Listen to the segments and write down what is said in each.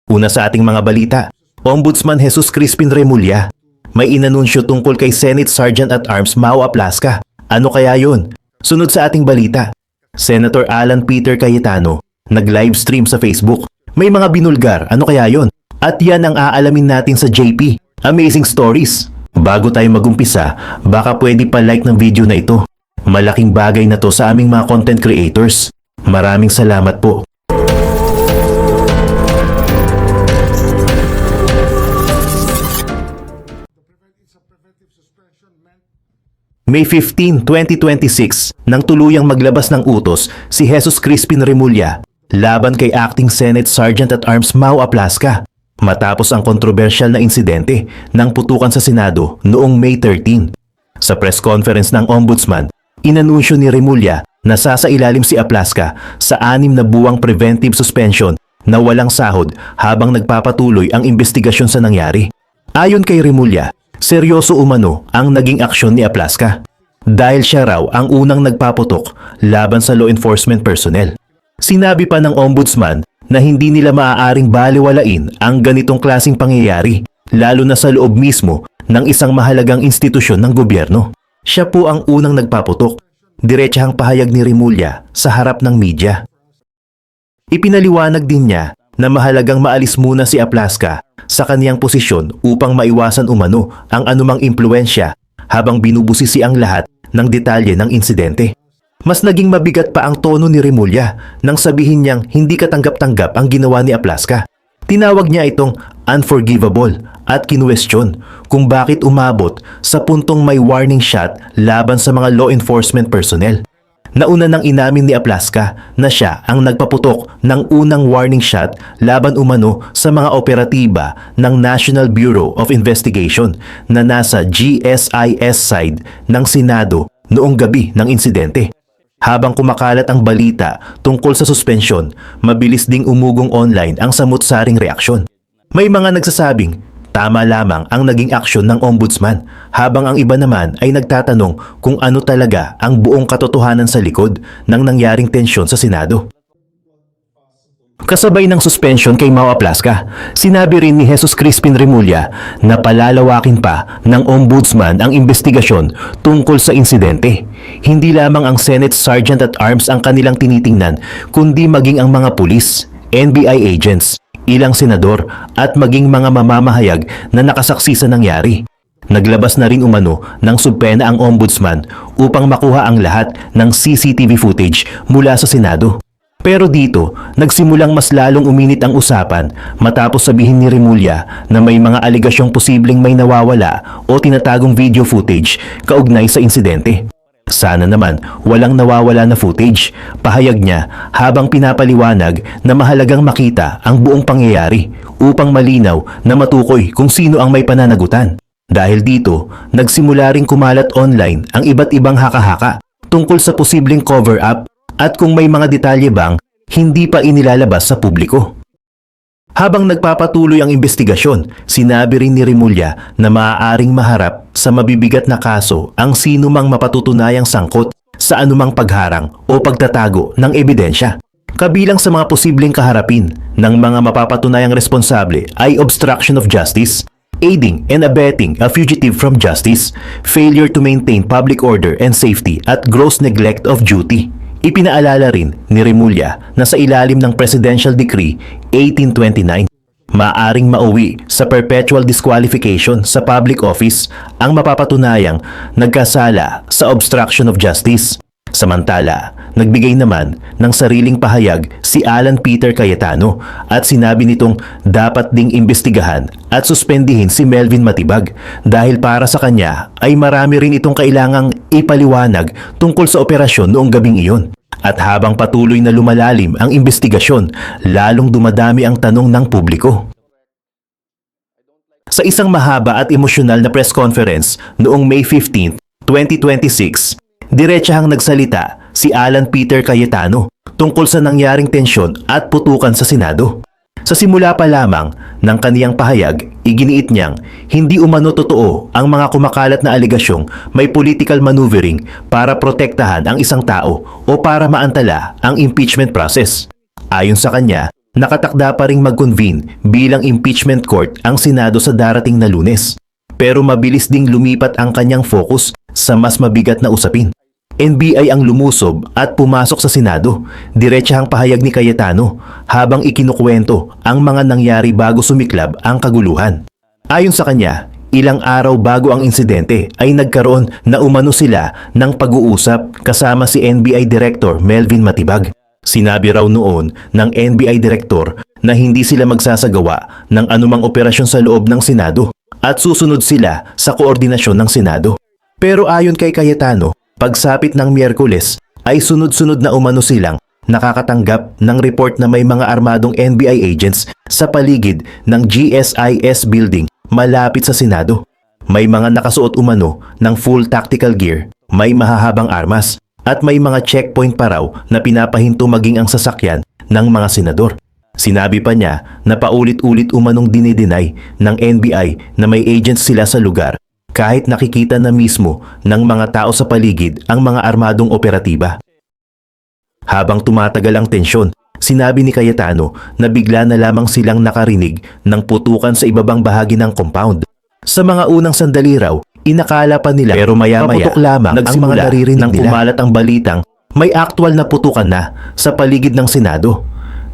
Una sa ating mga balita, Ombudsman Jesus Crispin Remulla. May inanunsyo tungkol kay Senate Sergeant at Arms Mau Aplasca. Ano kaya yun? Sunod sa ating balita, Senator Alan Peter Cayetano nag-livestream sa Facebook. May mga binulgar, ano kaya yun? At yan ang aalamin natin sa JP. Amazing Stories. Bago tayo magumpisa, baka pwede pa like ng video na ito. Malaking bagay na to sa aming mga content creators. Maraming salamat po. May 15, 2026 nang tuluyang maglabas ng utos si Jesus Crispin Remulla laban kay Acting Senate Sergeant at Arms Mau Aplasca matapos ang kontrobersyal na insidente ng putukan sa Senado noong May 13. Sa press conference ng Ombudsman, inanunsyo ni Remulla na sasailalim si Aplasca sa 6 na buwang preventive suspension na walang sahod habang nagpapatuloy ang investigasyon sa nangyari. Ayon kay Remulla, seryoso umano ang naging aksyon ni Aplasca dahil siya raw ang unang nagpaputok laban sa law enforcement personnel. Sinabi pa ng Ombudsman na hindi nila maaaring baliwalain ang ganitong klaseng pangyayari lalo na sa loob mismo ng isang mahalagang institusyon ng gobyerno. Siya po ang unang nagpaputok, diretsahang pahayag ni Remulla sa harap ng media. Ipinaliwanag din niya na mahalagang maalis muna si Aplasca sa kaniyang posisyon upang maiwasan umano ang anumang impluensya habang binubusisi ang lahat ng detalye ng insidente. Mas naging mabigat pa ang tono ni Remulla nang sabihin niyang hindi katanggap-tanggap ang ginawa ni Aplasca. Tinawag niya itong unforgivable at kinuwestiyon kung bakit umabot sa puntong may warning shot laban sa mga law enforcement personnel. Nauna nang inamin ni Aplasca na siya ang nagpaputok ng unang warning shot laban umano sa mga operatiba ng National Bureau of Investigation na nasa GSIS side ng Senado noong gabi ng insidente. Habang kumakalat ang balita tungkol sa suspensyon, mabilis ding umugong online ang samut-saring reaksyon. May mga nagsasabing tama lamang ang naging aksyon ng Ombudsman, habang ang iba naman ay nagtatanong kung ano talaga ang buong katotohanan sa likod ng nangyaring tensyon sa Senado. Kasabay ng suspension kay Mau Aplasca, sinabi rin ni Jesus Crispin Remulla na palalawakin pa ng Ombudsman ang investigasyon tungkol sa insidente. Hindi lamang ang Senate Sergeant at Arms ang kanilang tinitingnan, kundi maging ang mga pulis, NBI agents, ilang senador at maging mga mamamahayag na nakasaksi sa nangyari. Naglabas na rin umano ng subpena ang Ombudsman upang makuha ang lahat ng CCTV footage mula sa Senado. Pero dito, nagsimulang mas lalong uminit ang usapan matapos sabihin ni Remulla na may mga aligasyong posibleng may nawawala o tinatagong video footage kaugnay sa insidente. Sana naman walang nawawala na footage, pahayag niya habang pinapaliwanag na mahalagang makita ang buong pangyayari upang malinaw na matukoy kung sino ang may pananagutan. Dahil dito, nagsimula ring kumalat online ang iba't ibang haka-haka tungkol sa posibleng cover-up at kung may mga detalye bang hindi pa inilalabas sa publiko. Habang nagpapatuloy ang investigasyon, sinabi rin ni Remulla na maaaring maharap sa mabibigat na kaso ang sino mang mapatutunayang sangkot sa anumang pagharang o pagtatago ng ebidensya. Kabilang sa mga posibleng kaharapin ng mga mapapatunayang responsable ay obstruction of justice, aiding and abetting a fugitive from justice, failure to maintain public order and safety at gross neglect of duty. Ipinaalala rin ni Remulla na sa ilalim ng Presidential Decree 1829, maaring mauwi sa perpetual disqualification sa public office ang mapapatunayang nagkasala sa obstruction of justice. Samantala, nagbigay naman ng sariling pahayag si Alan Peter Cayetano at sinabi nitong dapat ding imbestigahan at suspendihin si Melvin Matibag dahil para sa kanya ay marami rin itong kailangang ipaliwanag tungkol sa operasyon noong gabing iyon. At habang patuloy na lumalalim ang investigasyon, lalong dumadami ang tanong ng publiko. Sa isang mahaba at emosyonal na press conference noong May 15, 2026, diretsahang nagsalita si Alan Peter Cayetano tungkol sa nangyaring tensyon at putukan sa Senado. Sa simula pa lamang ng kaniyang pahayag, iginiit niyang hindi umano totoo ang mga kumakalat na aligasyong may political maneuvering para protektahan ang isang tao o para maantala ang impeachment process. Ayon sa kanya, Nakatakda pa ring mag-convene bilang impeachment court ang Senado sa darating na Lunes. Pero mabilis ding lumipat ang kanyang focus sa mas mabigat na usapin. NBI ang lumusob at pumasok sa Senado, diretsahang pahayag ni Cayetano habang ikinukwento ang mga nangyari bago sumiklab ang kaguluhan. Ayon sa kanya, ilang araw bago ang insidente ay nagkaroon na umano sila ng pag-uusap kasama si NBI Director Melvin Matibag. Sinabi raw noon ng NBI Director na hindi sila magsasagawa ng anumang operasyon sa loob ng Senado at susunod sila sa koordinasyon ng Senado. Pero ayon kay Cayetano, pagsapit ng Miyerkules ay sunod-sunod na umano silang nakakatanggap ng report na may mga armadong NBI agents sa paligid ng GSIS building malapit sa Senado. May mga nakasuot umano ng full tactical gear, may mahahabang armas, at may mga checkpoint pa raw na pinapahinto maging ang sasakyan ng mga senador. Sinabi pa niya na paulit-ulit umanong dinideny ng NBI na may agents sila sa lugar kahit nakikita na mismo ng mga tao sa paligid ang mga armadong operatiba. Habang tumatagal ang tensyon, sinabi ni Cayetano na bigla na lamang silang nakarinig ng putukan sa ibabang bahagi ng compound. Sa mga unang sandali raw, inakala pa nila pero maya-maya lamang ang mga naririnig nang kumalat ang balitang may aktwal na putukan na sa paligid ng Senado.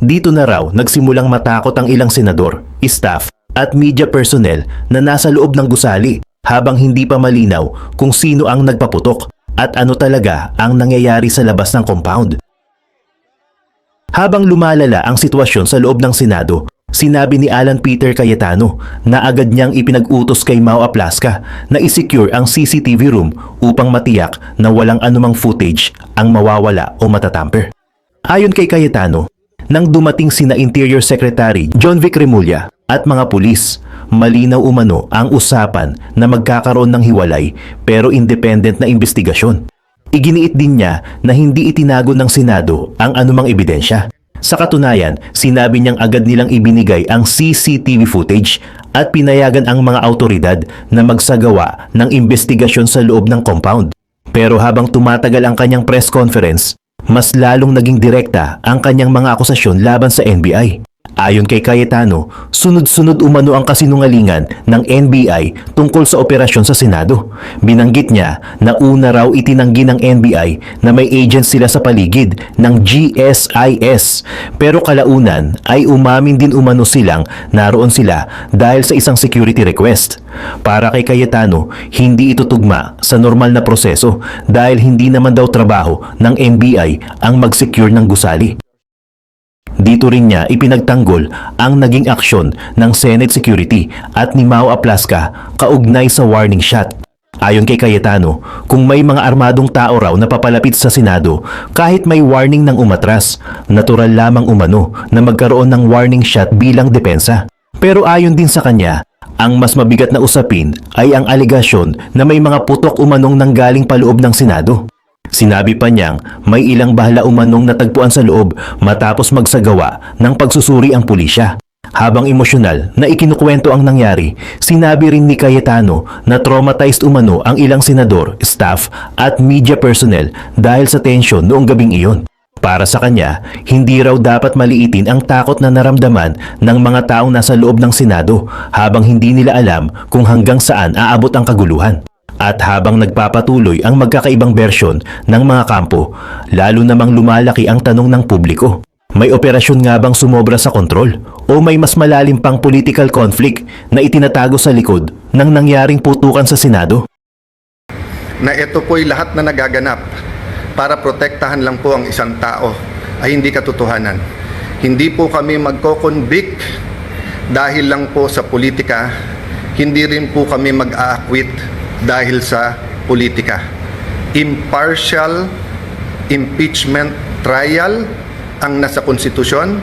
Dito na raw nagsimulang matakot ang ilang senador, staff at media personnel na nasa loob ng gusali habang hindi pa malinaw kung sino ang nagpaputok at ano talaga ang nangyayari sa labas ng compound. Habang lumalala ang sitwasyon sa loob ng Senado, sinabi ni Alan Peter Cayetano na agad niyang ipinag-utos kay Mau Aplasca na isecure ang CCTV room upang matiyak na walang anumang footage ang mawawala o matatamper. Ayon kay Cayetano, nang dumating sina Interior Secretary John Vic Remulla at mga pulis, malinaw umano ang usapan na magkakaroon ng hiwalay pero independent na investigasyon. Iginiit din niya na hindi itinago ng Senado ang anumang ebidensya. Sa katunayan, sinabi niyang agad nilang ibinigay ang CCTV footage at pinayagan ang mga autoridad na magsagawa ng investigasyon sa loob ng compound. Pero habang tumatagal ang kanyang press conference, mas lalong naging direkta ang kanyang mga akusasyon laban sa NBI. Ayon kay Cayetano, sunod-sunod umano ang kasinungalingan ng NBI tungkol sa operasyon sa Senado. Binanggit niya na una raw itinanggi ng NBI na may agents sila sa paligid ng GSIS. Pero kalaunan ay umamin din umano silang naroon sila dahil sa isang security request. Para kay Cayetano, hindi ito tugma sa normal na proseso dahil hindi naman daw trabaho ng NBI ang mag-secure ng gusali. Dito rin niya ipinagtanggol ang naging aksyon ng Senate Security at ni Mau Aplasca kaugnay sa warning shot. Ayon kay Cayetano, kung may mga armadong tao raw na papalapit sa Senado kahit may warning ng umatras, natural lamang umano na magkaroon ng warning shot bilang depensa. Pero ayon din sa kanya, ang mas mabigat na usapin ay ang aligasyon na may mga putok umanong nanggaling paloob ng Senado. Sinabi pa niyang may ilang bahala umanong natagpuan sa loob matapos magsagawa ng pagsusuri ang pulisya. Habang emosyonal na ikinukwento ang nangyari, sinabi rin ni Cayetano na traumatized umano ang ilang senador, staff at media personnel dahil sa tensyon noong gabing iyon. Para sa kanya, hindi raw dapat maliitin ang takot na naramdaman ng mga taong nasa loob ng Senado habang hindi nila alam kung hanggang saan aabot ang kaguluhan. At habang nagpapatuloy ang magkakaibang bersyon ng mga kampo, lalo namang lumalaki ang tanong ng publiko. May operasyon nga bang sumobra sa kontrol? O may mas malalim pang political conflict na itinatago sa likod ng nangyaring putukan sa Senado? Na ito po'y lahat na nagaganap para protektahan lang po ang isang tao ay hindi katotohanan. Hindi po kami magko-convict dahil lang po sa politika, hindi rin po kami mag-a-acquit dahil sa politika. Impartial impeachment trial ang nasa konstitusyon,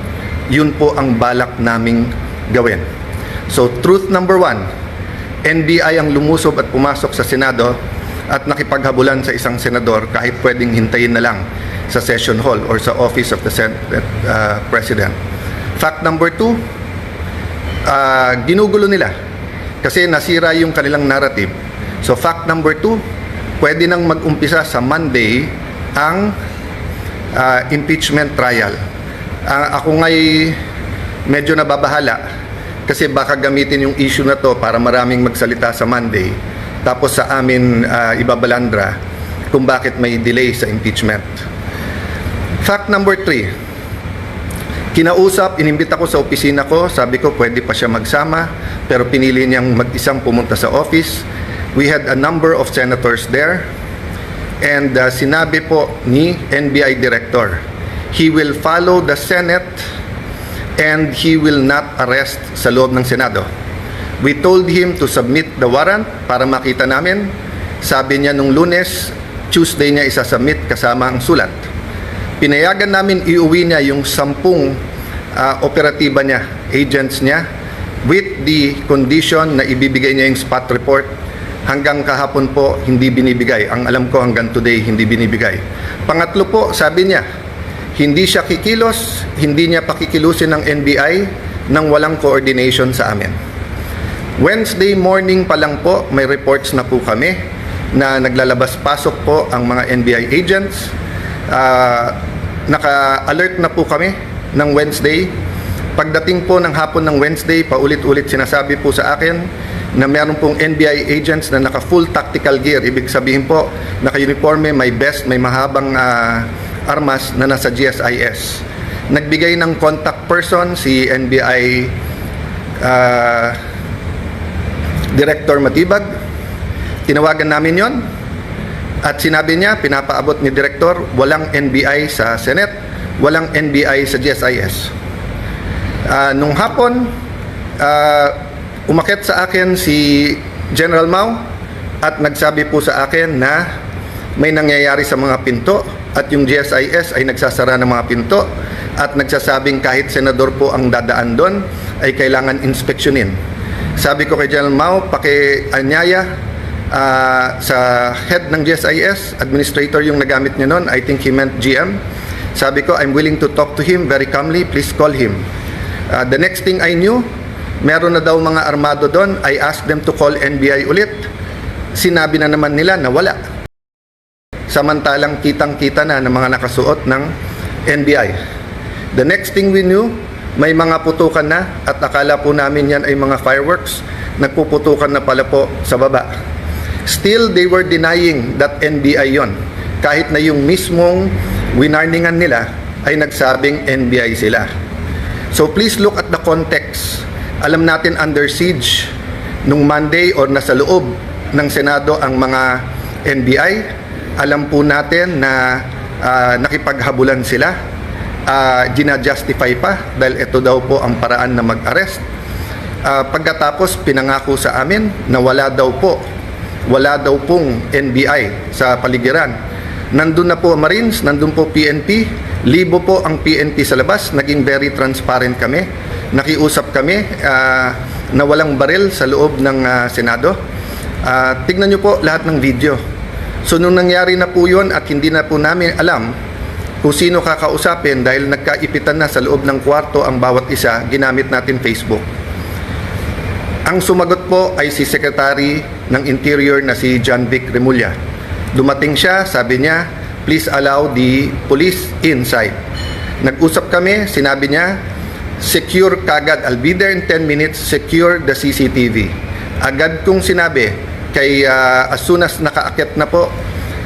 yun po ang balak naming gawin. So truth number 1, NBI ang lumusob at pumasok sa Senado at nakipaghabulan sa isang senador kahit pwedeng hintayin na lang sa session hall or sa office of the President. Fact number 2, ginugulo nila kasi nasira yung kanilang narrative. So fact number 2, pwede nang mag-umpisa sa Monday ang impeachment trial. Ako nga'y medyo nababahala kasi baka gamitin yung issue na to para maraming magsalita sa Monday, tapos sa amin ibabalandra kung bakit may delay sa impeachment. Fact number 3, kinausap, inimbita ko sa opisina ko, sabi ko pwede pa siya magsama, pero pinili niyang mag-isang pumunta sa office. We had a number of senators there, and sinabi po ni NBI Director, he will follow the Senate and he will not arrest sa loob ng Senado. We told him to submit the warrant para makita namin. Sabi niya nung Lunes, Tuesday niya isasubmit kasama ang sulat. Pinayagan namin iuwi niya yung 10 operatiba niya, agents niya, with the condition na ibibigay niya yung spot report. Hanggang kahapon po, hindi binibigay. Ang alam ko hanggang today, hindi binibigay. Pangatlo po, sabi niya, hindi siya kikilos, hindi niya pakikilusin ng NBI nang walang coordination sa amin. Wednesday morning pa lang po, may reports na po kami na naglalabas-pasok po ang mga NBI agents. Naka-alert na po kami ng Wednesday. Pagdating po ng hapon ng Wednesday, paulit-ulit sinasabi po sa akin na meron pong NBI agents na naka-full tactical gear. Ibig sabihin po, naka-uniforme, may vest, may mahabang armas na nasa GSIS. Nagbigay ng contact person si NBI Director Matibag. Tinawagan namin yon at sinabi niya, pinapaabot ni Director, walang NBI sa Senate, walang NBI sa GSIS. Nung hapon, umakyat sa akin si General Mao at nagsabi po sa akin na may nangyayari sa mga pinto at yung GSIS ay nagsasara ng mga pinto at nagsasabing kahit senador po ang dadaan doon ay kailangan inspeksyonin. Sabi ko kay General Mao, pakianyaya sa head ng GSIS, administrator yung nagamit niya noon, I think he meant GM. Sabi ko, I'm willing to talk to him very calmly, please call him. The next thing I knew, meron na daw mga armado doon. I asked them to call NBI ulit. Sinabi na naman nila na wala. Samantalang kitang-kita na ng mga nakasuot ng NBI. The next thing we knew, may mga putukan na at akala po namin yan ay mga fireworks. Nagpuputukan na pala po sa baba. Still, they were denying that NBI yon. Kahit na yung mismong winarningan nila ay nagsabing NBI sila. So please look at the context. Alam natin under siege nung Monday or nasa loob ng Senado ang mga NBI. Alam po natin na nakipaghabulan sila. Gina-justify pa dahil ito daw po ang paraan na mag-arrest. Pagkatapos pinangako sa amin na wala daw pong NBI sa paligiran. Nandun na po Marines, nandun po PNP, libo po ang PNP sa labas, naging very transparent kami. Nakiusap kami na walang baril sa loob ng Senado. Tignan nyo po lahat ng video. So nung nangyari na po yun at hindi na po namin alam kung sino kakausapin dahil nagkaipitan na sa loob ng kwarto ang bawat isa, ginamit natin Facebook. Ang sumagot po ay si Secretary ng Interior na si John Vic Remulla. Dumating siya, sabi niya, please allow the police inside. Nag-usap kami, sinabi niya, secure kagad, I'll be there in 10 minutes, secure the CCTV. Agad kong sinabi, kay as soon as nakaakyat na po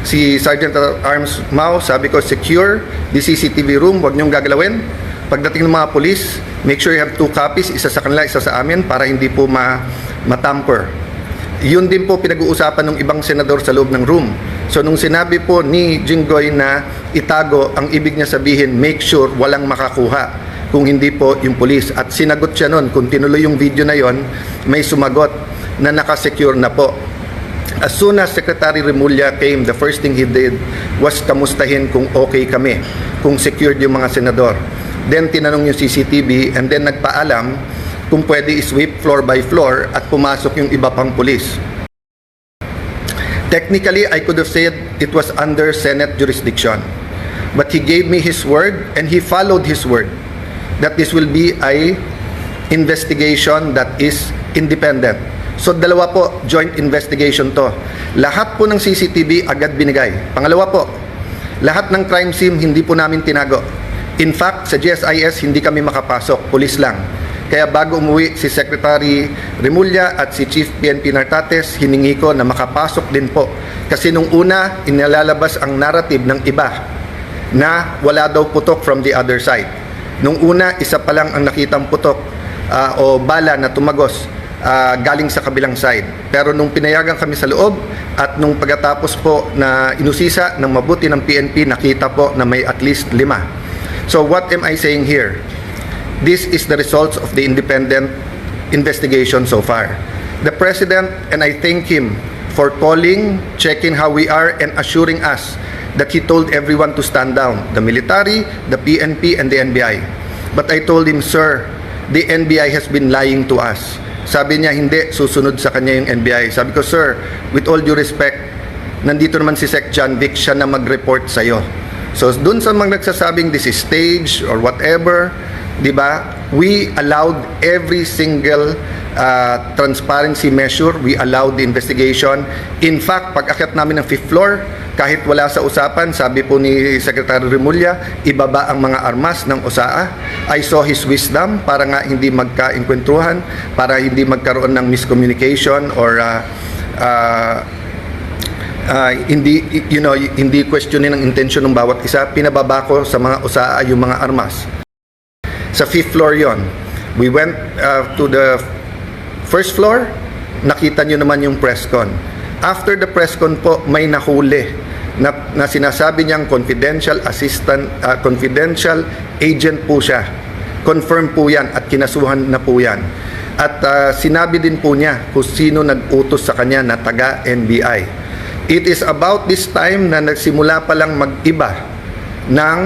si Sergeant at Arms Mao, sabi ko, secure the CCTV room, huwag niyong gagalawin. Pagdating ng mga police, make sure you have 2 copies, isa sa kanila, isa sa amin, para hindi po matamper. Yun din po pinag-uusapan ng ibang senador sa loob ng room. So nung sinabi po ni Jinggoy na itago, ang ibig niya sabihin, make sure walang makakuha kung hindi po yung police. At sinagot siya nun, kung tinuloy yung video na yon, may sumagot na nakasecure na po. As soon as Secretary Remulla came, the first thing he did was kamustahin kung okay kami, kung secured yung mga senador. Then tinanong yung CCTV and then nagpaalam kung pwede i-sweep floor by floor at pumasok yung iba pang pulis. Technically, I could have said it was under Senate jurisdiction. But he gave me his word and he followed his word that this will be a investigation that is independent. So dalawa po, joint investigation to. Lahat po ng CCTV agad binigay. Pangalawa po, lahat ng crime scene hindi po namin tinago. In fact, sa GSIS hindi kami makapasok, pulis lang. Kaya bago umuwi si Secretary Remulla at si Chief PNP Nartates, hiningi ko na makapasok din po. Kasi nung una, inilalabas ang narrative ng iba na wala daw putok from the other side. Nung una, isa pa lang ang nakitang putok o bala na tumagos galing sa kabilang side. Pero nung pinayagan kami sa loob at nung pagkatapos po na inusisa ng mabuti ng PNP, nakita po na may at least 5. So what am I saying here? This is the results of the independent investigation so far. The President, and I thank him for calling, checking how we are, and assuring us that he told everyone to stand down, the military, the PNP, and the NBI. But I told him, sir, the NBI has been lying to us. Sabi niya, hindi, susunod sa kanya yung NBI. Sabi ko, sir, with all due respect, nandito naman si Sec. John Vic, siya na mag-report sa'yo. So, dun sa mga nagsasabing this is stage or whatever, di ba, we allowed every single transparency measure, we allowed the investigation. In fact, pag akyat namin ng 5th floor, kahit wala sa usapan, sabi po ni Secretary Remulla, ibaba ang mga armas ng OSAA. I saw his wisdom para nga hindi magka-inkwentuhan, para hindi magkaroon ng miscommunication or hindi questionin ang intention ng bawat isa. Pinababa ko sa mga OSAA yung mga armas. Sa 5th floor yon. We went to the 1st floor, nakita nyo naman yung press con. After the press con po, may nahuli na sinasabi niyang confidential assistant, confidential agent po siya. Confirm po yan at kinasuhan na po yan. At sinabi din po niya kung sino nag-utos sa kanya na taga-NBI. It is about this time na nagsimula pa lang mag-iba ng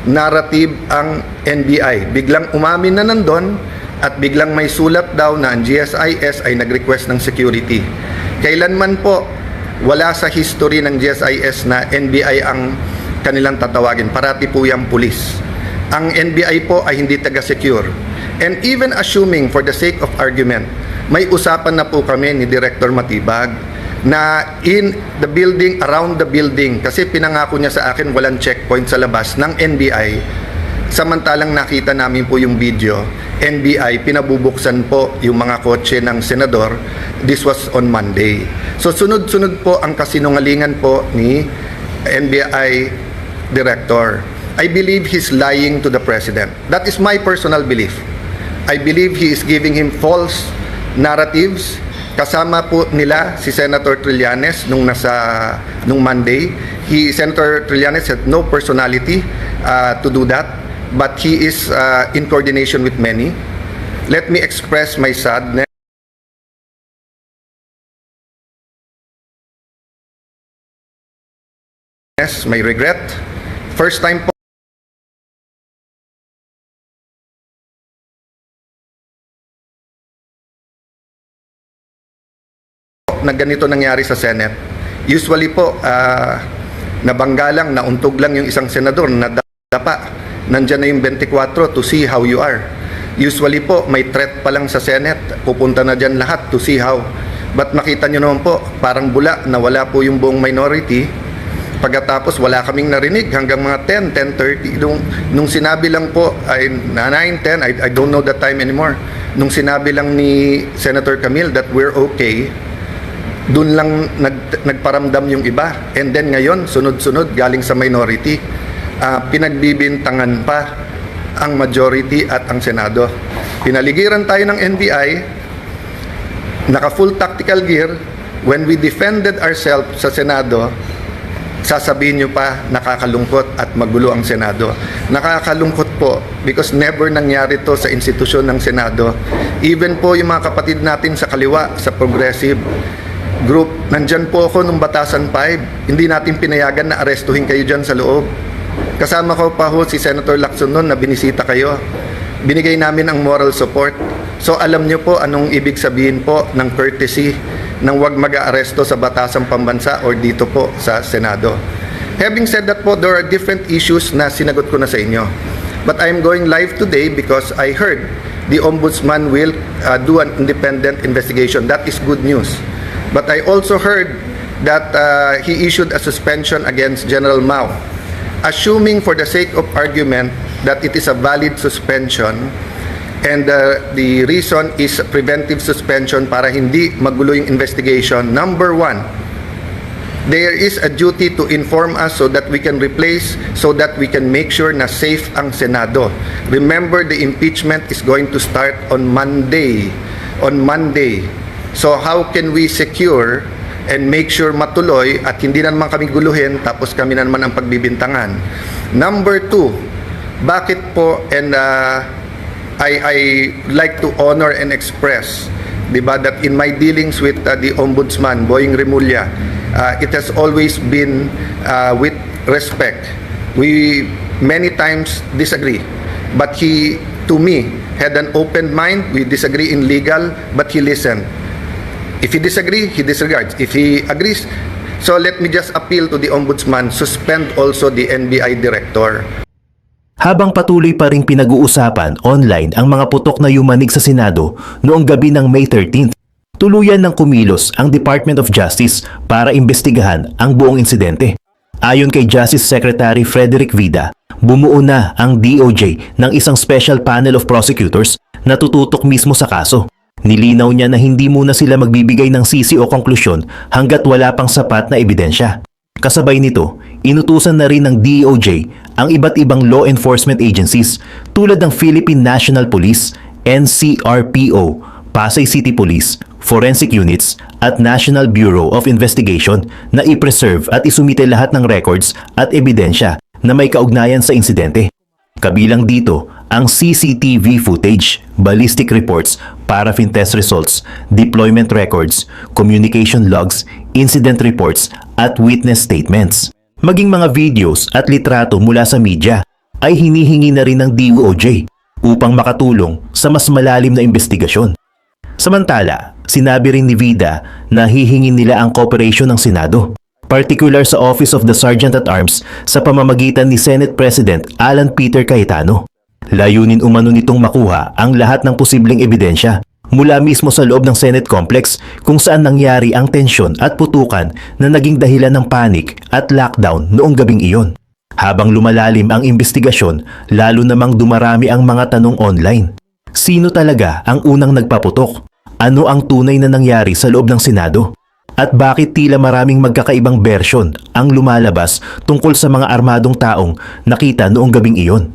narrative ang NBI. Biglang umamin na nandun at biglang may sulat daw na ang GSIS ay nag-request ng security. Kailanman po wala sa history ng GSIS na NBI ang kanilang tatawagin. Parati po yung pulis. Ang NBI po ay hindi taga-secure. And even assuming for the sake of argument, may usapan na po kami ni Director Matibag na in the building, around the building, kasi pinangako niya sa akin walang checkpoint sa labas ng NBI. Samantalang nakita namin po yung video, NBI, pinabubuksan po yung mga kotse ng senador. This was on Monday. So sunod-sunod po ang kasinungalingan po ni NBI Director. I believe he's lying to the President. That is my personal belief. I believe he is giving him false narratives. Kasama po nila si Senator Trillanes nung Monday. Senator Trillanes had no personality to do that, but he is in coordination with many. Let me express my sadness, my regret. First time po na ganito nangyari sa Senate. Usually po, nabangga lang, nauntog lang yung isang senador, nadapa. Nandyan na yung 24 to see how you are. Usually po, may threat pa lang sa Senate, pupunta na dyan lahat to see how. But makita nyo naman po, parang bula na wala po yung buong minority. Pagkatapos, wala kaming narinig hanggang mga 10, 10:30. Nung sinabi lang po, ay 9, 10, I don't know the time anymore. Nung sinabi lang ni Senator Camille that we're okay, doon lang nagparamdam yung iba. And then ngayon, sunod-sunod, galing sa minority, pinagbibintangan pa ang majority at ang Senado. Pinaligiran tayo ng NBI, naka-full tactical gear. When we defended ourselves sa Senado, sasabihin nyo pa, nakakalungkot at magulo ang Senado. Nakakalungkot po because never nangyari to sa institusyon ng Senado. Even po yung mga kapatid natin sa kaliwa, sa progressive group, nandyan po ako nung Batasan 5. Hindi natin pinayagan na arestuhin kayo dyan sa loob. Kasama ko pa ho si Senator Lacson noon na binisita kayo. Binigay namin ang moral support. So alam nyo po anong ibig sabihin po ng courtesy ng wag mag-aaresto sa Batasang Pambansa or dito po sa Senado. Having said that po, there are different issues na sinagot ko na sa inyo. But I'm going live today because I heard the Ombudsman will do an independent investigation. That is good news. But I also heard that he issued a suspension against General Mao. Assuming for the sake of argument that it is a valid suspension, and the reason is preventive suspension para hindi magulo yung investigation. Number one, there is a duty to inform us so that we can replace, so that we can make sure na safe ang Senado. Remember, the impeachment is going to start on Monday. So how can we secure and make sure matuloy at hindi na naman kami guluhin tapos kami na naman ang pagbibintangan? Number two, bakit po, and I like to honor and express, diba, that in my dealings with the Ombudsman, Boying Remulla, it has always been with respect. We many times disagree, but he, to me, had an open mind. We disagree in legal, but he listened. If he disagree, he disregards. If he agrees, so let me just appeal to the Ombudsman, suspend also the NBI director. Habang patuloy pa ring pinag-uusapan online ang mga putok na yumanig sa Senado noong gabi ng May 13th, tuluyan ng kumilos ang Department of Justice para imbestigahan ang buong insidente. Ayon kay Justice Secretary Frederick Vida, bumuo na ang DOJ ng isang special panel of prosecutors na tututok mismo sa kaso. Nilinaw niya na hindi muna sila magbibigay ng sisi o konklusyon hanggat wala pang sapat na ebidensya. Kasabay nito, inutusan na rin ng DOJ ang iba't ibang law enforcement agencies tulad ng Philippine National Police, NCRPO, Pasay City Police, Forensic Units at National Bureau of Investigation na i-preserve at isumite lahat ng records at ebidensya na may kaugnayan sa insidente. Kabilang dito ang CCTV footage, ballistic reports, paraffin test results, deployment records, communication logs, incident reports at witness statements. Maging mga videos at litrato mula sa media ay hinihingi na rin ng DOJ upang makatulong sa mas malalim na investigasyon. Samantala, sinabi rin ni Vida na hihingin nila ang cooperation ng Senado, particular sa Office of the Sergeant at Arms sa pamamagitan ni Senate President Alan Peter Cayetano. Layunin umano nitong makuha ang lahat ng posibleng ebidensya mula mismo sa loob ng Senate Complex kung saan nangyari ang tensyon at putukan na naging dahilan ng panic at lockdown noong gabing iyon. Habang lumalalim ang investigasyon, lalo namang dumarami ang mga tanong online. Sino talaga ang unang nagpaputok? Ano ang tunay na nangyari sa loob ng Senado? At bakit tila maraming magkakaibang bersyon ang lumalabas tungkol sa mga armadong taong nakita noong gabing iyon?